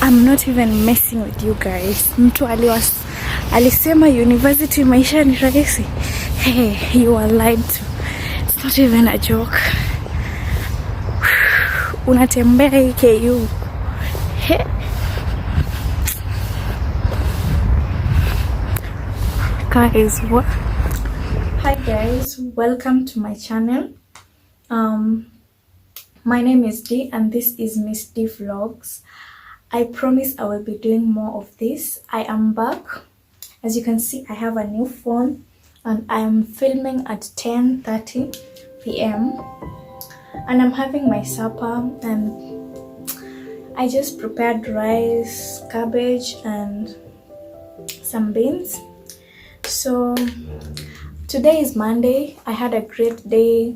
I'm not even messing with you guys. Mtu alisema university maisha ni rahisi. Hey, you are lied to. It's not even a joke. Unatembea hii KU. Hey. Guys, what? Hi guys, welcome to my channel. My name is Dee and this is Miss D Vlogs. I promise I will be doing more of this. I am back. As you can see, I have a new phone and I am filming at 10:30 p.m. and I'm having my supper, and I just prepared rice, cabbage and some beans. So today is Monday. I had a great day.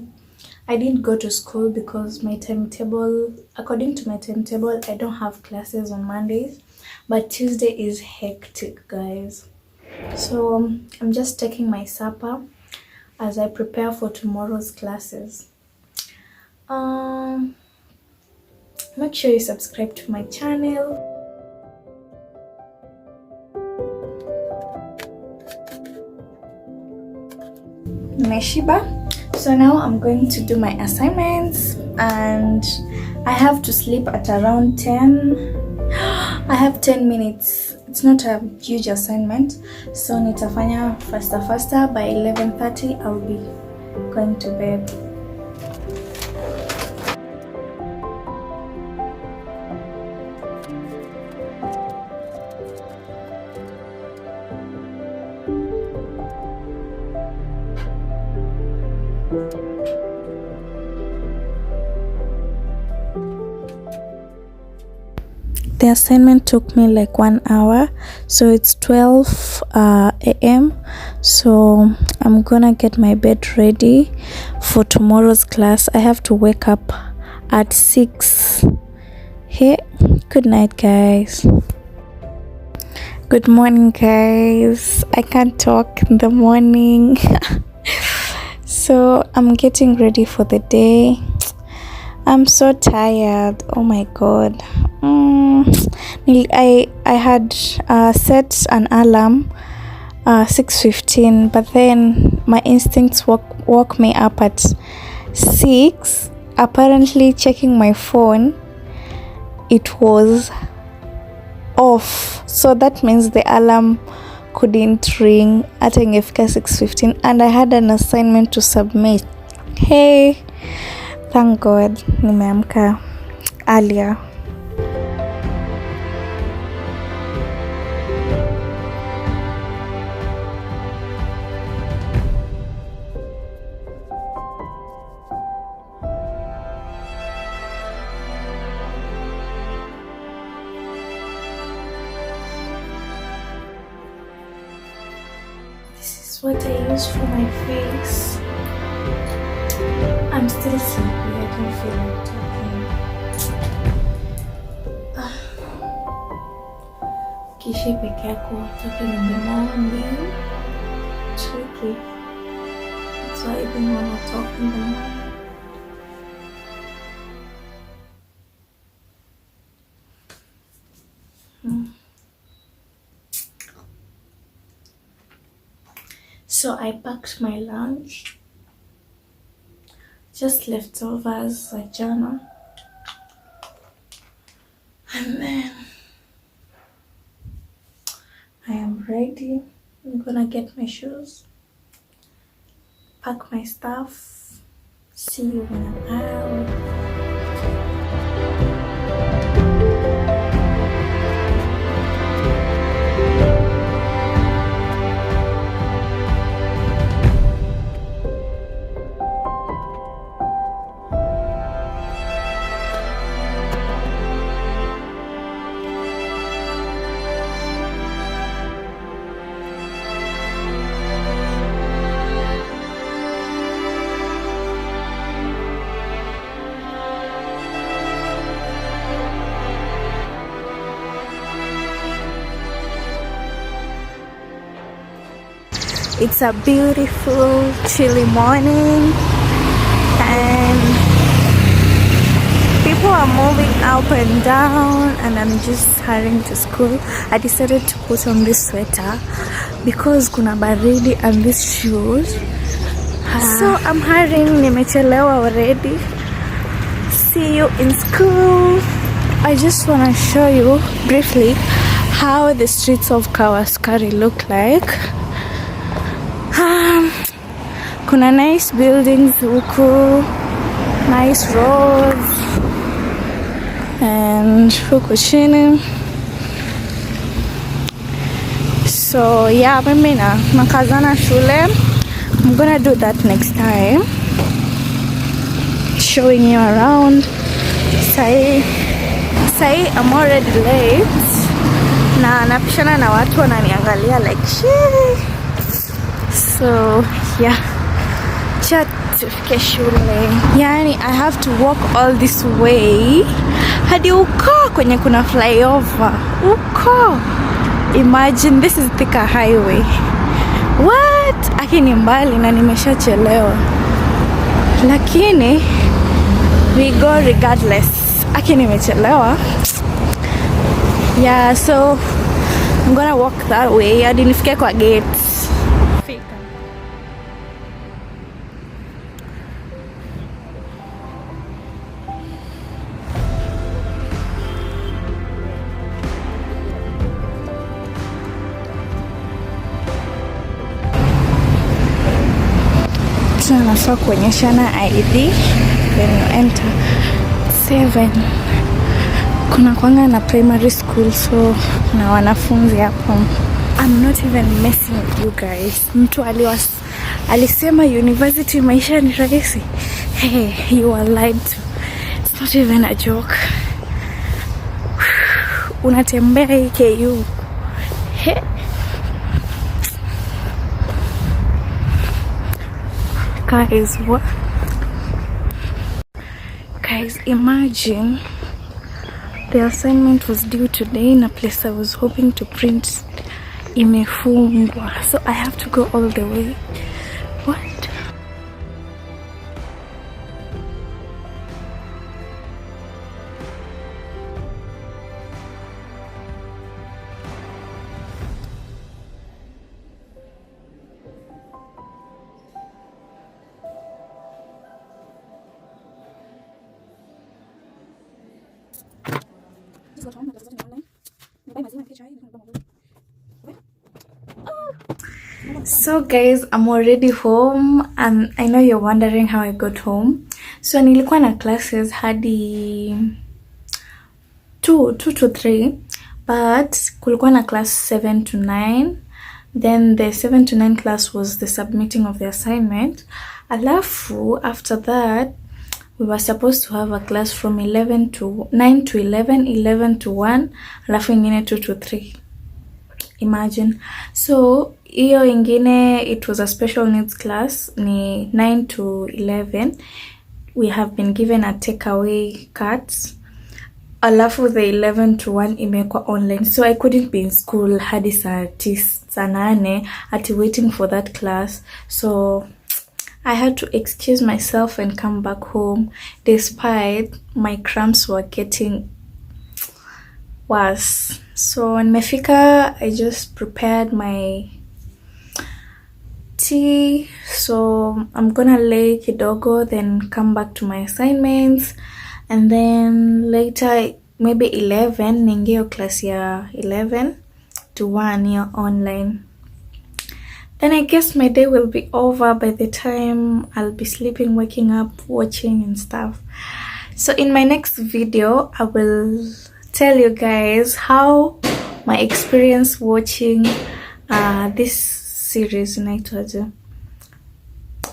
I didn't go to school because my timetable, according to my timetable, I don't have classes on Mondays, but Tuesday is hectic, guys. So I'm just taking my supper as I prepare for tomorrow's classes. Make sure you subscribe to my channel. Meshiba. So now I'm going to do my assignments and I have to sleep at around 10. I have 10 minutes. It's not a huge assignment, so nitafanya faster. By 11:30 I'll be going to bed. The assignment took me like 1 hour, so it's 12 a.m. so I'm gonna get my bed ready for tomorrow's class. I have to wake up at 6. Hey, good night guys. Good morning guys. I can't talk in the morning. So I'm getting ready for the day. I'm so tired. Oh my god. I had set an alarm 6:15, but then my instincts woke me up at 6. Apparently checking my phone, it was off, so that means the alarm couldn't ring at 6:15 and I had an assignment to submit. Hey, thank god nimeamka earlier. What I use for my face. I'm still sleepy. I don't feel like talking. Kishi peke yako talking in the morning. Tricky. That's why I didn't want to talk in the morning. So I packed my lunch, just leftovers like jana, and then I am ready. I'm gonna get my shoes, pack my stuff, see you when I'm out. It's a beautiful chilly morning and people I'm moving up and down and I'm just hurrying to school. I decided to put on this sweater because kuna baridi and these shoes. So I'm hurrying, nimechelewa already. See you in school. I just want to show you briefly how the streets of Kawaskari look like. Kuna nice buildings huku, nice roads, and huku chini. So yeah, mimi nakazana shule. I'm gonna do that next time, showing you around. Sai I'm already late na napishana na watu wananiangalia like shit. So yeah, chat tufike shule. Yani I have to walk all this way hadi uko kwenye kuna flyover uko. Imagine, this is Thika highway. What? Akini mbali na nimeshachelewa, lakini we go regardless. Akini nimechelewa. Yeah, so I'm gonna walk that way hadi nifike kwa gates. Tunafaa kuonyeshana ID when you enter 7. Kuna kwanga na primary school, so na wanafunzi hapo. I'm not even messing with you guys. Mtu alisema university maisha ni rahisi. Hey, you are lied to. It's not even a joke. Unatembea hii KU. Hey. Guys, what? Guys, imagine the assignment was due today in a place I was hoping to print imefungwa, so I have to go all the way. What? So guys, I'm already home and I know you're wondering how I got home. So nilikuwa na classes hadi 2 to 3, but kulikuwa na class 7 to 9. Then the 7 to 9 class was the submitting of the assignment. Alafu after that we were supposed to have a class from 9 to 11, 11 to 1, alafu ingine 2 to 3. Imagine. So hiyo ingine, it was a special needs class, ni 9 to 11. We have been given a takeaway cards. Alafu the 11 to 1 imekwa online, so I couldn't be in school hadi saa 9 ati waiting for that class. So I had to excuse myself and come back home, despite my cramps were getting worse. So nimefika, I just prepared my tea, so I'm gonna lay kidogo, then come back to my assignments, and then later maybe 11 ningeo class ya 11 to 1 year online. Then I guess my day will be over by the time I'll be sleeping, waking up, watching and stuff. So in my next video, I will tell you guys how my experience watching this series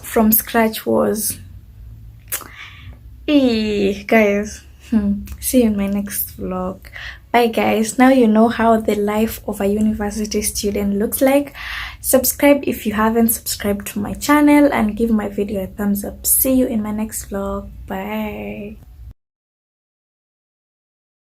from scratch was. Guys, see you in my next vlog. Bye guys. Now you know how the life of a university student looks like. Subscribe if you haven't subscribed to my channel and give my video a thumbs up. See you in my next vlog. Bye.